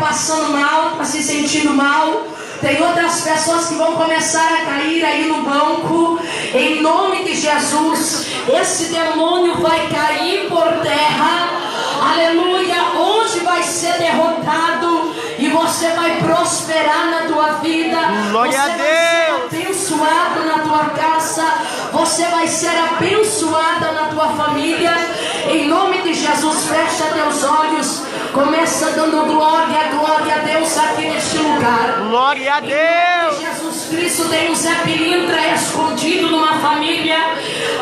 passando mal, está se sentindo mal. Tem outras pessoas que vão começar a cair aí no banco. Em nome de Jesus, esse demônio vai cair por terra. Aleluia. Hoje vai ser derrotado e você vai prosperar na tua vida. Glória a Deus. Abençoado na tua casa, você vai ser abençoada na tua família. Em nome de Jesus, fecha teus olhos, começa dando glória a Deus aqui neste lugar. Glória a Deus. Jesus Cristo, tem um Zé Pilintra escondido numa família,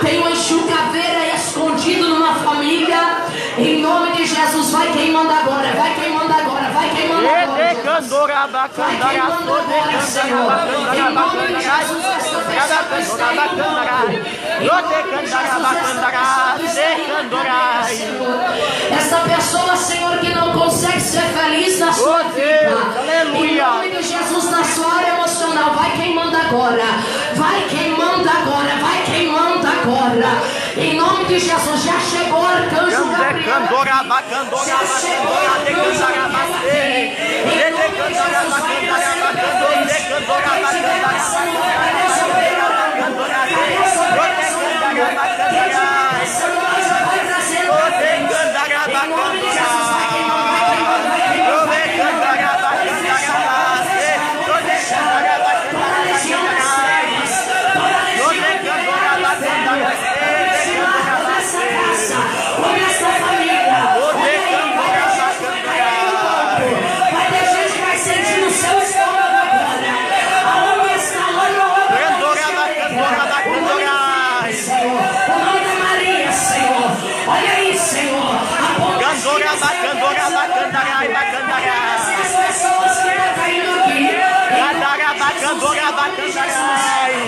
tem um Exu Caveira escondido numa família. Em nome de Jesus, vai queimando agora, vai queimando agora, vai queimando agora. Vai queimando agora, Senhor. Em nome de Jesus, essa pessoa, Senhor, que não consegue ser feliz na sua vida, em nome de Jesus, na sua área emocional, vai queimando agora, vai queimando agora, vai queimando agora. Em nome de Jesus, já chegou o arcanjo Gabriel. Já chegou o arcanjo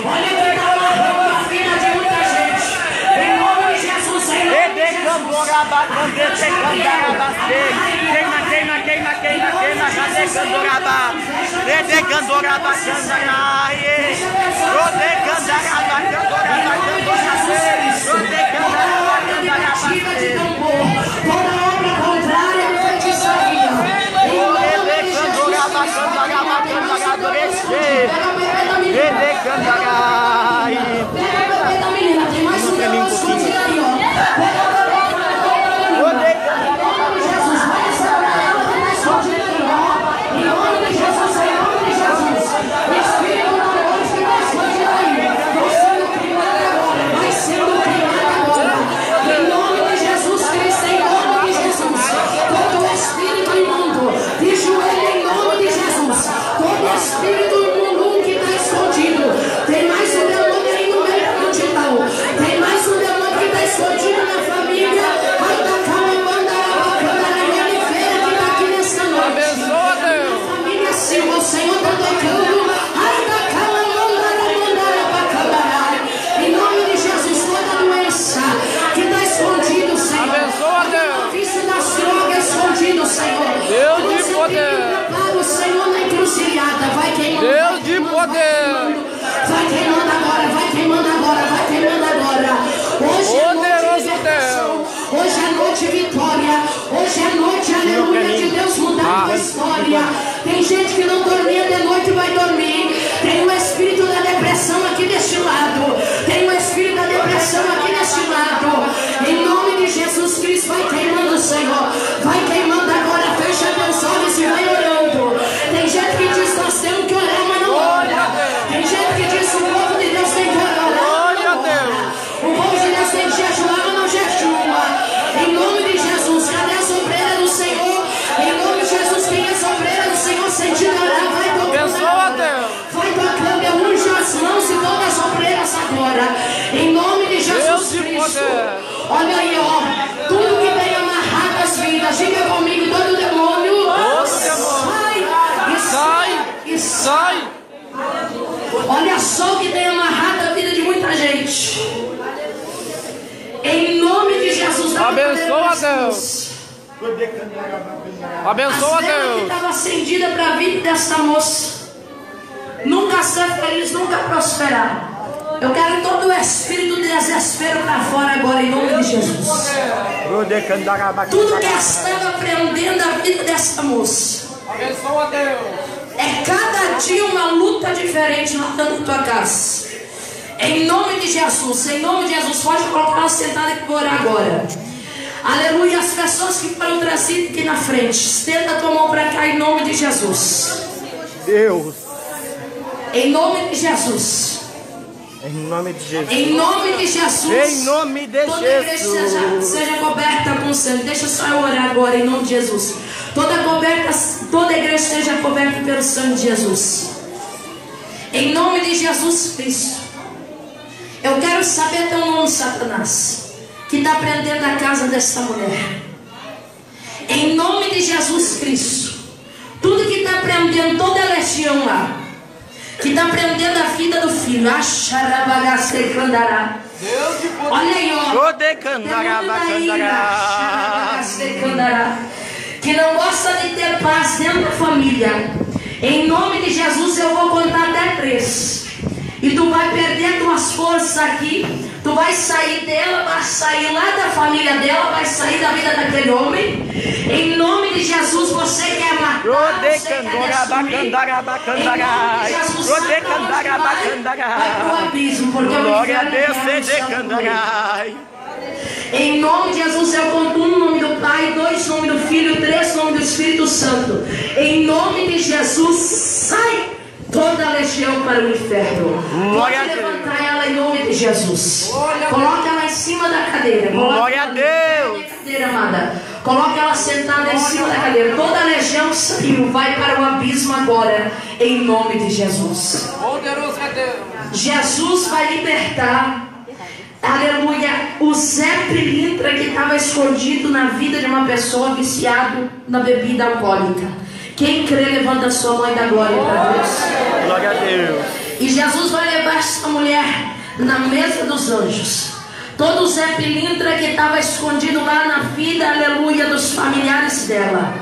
olha que dá uma roupa fina de muita gente. Em nome de Jesus, Senhor. Toda obra contrária à feitiçaria. Pega da menina, tem mais um demônio escondido aí, ó. Jesus, vai restaurar ela, tem mais escondido aí, ó. Em nome de Jesus, em nome de Jesus. Espírito da morte que está escondido aí, vai sendo queimado agora. Em nome de Jesus Cristo, em nome de Jesus. Todo espírito imundo, de joelho em nome de Jesus. Todo espírito imundo que está escondido. Tem mais um demônio aí no meio da multidão. Tem mais um demônio que está escondido na família. Ai da calma, manda a minha feira que está aqui nessa noite. Abençoa, Deus. Na família, sim, o Senhor está tocando. Ai da calma, manda a câmara. Em nome de Jesus, toda doença que está escondido, Senhor. Abençoa, Deus. O vício das drogas escondido, Senhor. Deus de poder. Para o Senhor na encruzilhada, vai queimando. Deus de poder. Vai queimando agora, vai queimando agora, vai queimando agora. Hoje é noite de libertação, hoje é noite de vitória, hoje é noite, aleluia, de Deus mudar a história. Tem gente que não dormia de noite e vai dormir. Tem o espírito da depressão aqui deste lado. Tem o espírito da depressão aqui deste lado. Em nome de Jesus Cristo, vai queimando, Senhor. Vai queimando agora, fecha teus olhos e vai orando. Tem gente que diz, nós temos que orar, mas não ora. Tem gente que diz, o povo de Deus tem que orar, mas não ora. O povo de Deus tem que jejuar, mas não jejua. Em nome de Jesus, cadê a sobreira do Senhor? Em nome de Jesus, quem é a sobreira do Senhor? Sentindo orar, vai tocando. Abençoa, Deus. Vai tocando, unge as mãos e todas as sobreiras agora. Em nome de Jesus Cristo. Olha aí, ó. Tudo que tem amarrado as vidas, diga comigo, todo demônio. Sai. Olha só o que tem amarrado a vida de muita gente. Em nome de Jesus. Abençoa, Deus. Abençoa, Deus. Deus. Que estava acendida para a vida dessa moça. Nunca ser feliz, nunca prosperar. Eu quero todo o espírito de desespero para fora agora, em nome de Jesus. Tudo que estava prendendo a vida dessa moça. Abençoa Deus. É cada dia uma luta diferente lá na tua casa. Em nome de Jesus, pode colocar ela sentada e vou orar agora. Aleluia, as pessoas que foram trazidas aqui na frente, estenda a tua mão para cá em nome de Jesus. Deus. Em nome de Jesus. Em nome de Jesus. Em nome de Jesus. Em nome de toda igreja seja coberta com sangue. Deixa só eu orar agora em nome de Jesus. Toda igreja seja coberta pelo sangue de Jesus. Em nome de Jesus Cristo. Eu quero saber teu nome, Satanás, que está prendendo a casa dessa mulher. Em nome de Jesus Cristo. Tudo que está prendendo, toda a legião lá, que está prendendo a vida do filho. Olha aí, ó. Que não gosta de ter paz dentro da família. Em nome de Jesus eu vou contar até 3. E tu vai perder tuas forças aqui. Tu vai sair dela, vai sair lá da família dela, vai sair da vida daquele homem. Em nome de Jesus, você quer matar, você quer destruir. Em nome de Jesus, vai pro abismo, porque glória a Deus, em nome de Jesus, eu conto 1 nome do Pai, 2 nome do Filho, 3 nome do Espírito Santo. Em nome de Jesus, sai toda a legião para o inferno. Pode levantar ela em nome de Jesus. Coloca ela em cima da cadeira. Glória a Deus. Cadeira, amada. Coloca ela sentada em cima da cadeira. Toda a legião saiu, vai para o abismo agora, em nome de Jesus. Poderoso é Deus. Jesus vai libertar, aleluia, o Zé Pilintra que estava escondido na vida de uma pessoa viciado na bebida alcoólica. Quem crê, levanta a sua mão e dá glória para Deus. Glória a Deus. E Jesus vai levar essa mulher na mesa dos anjos. Todo o Zé Pilintra que estava escondido lá na vida, aleluia, dos familiares dela.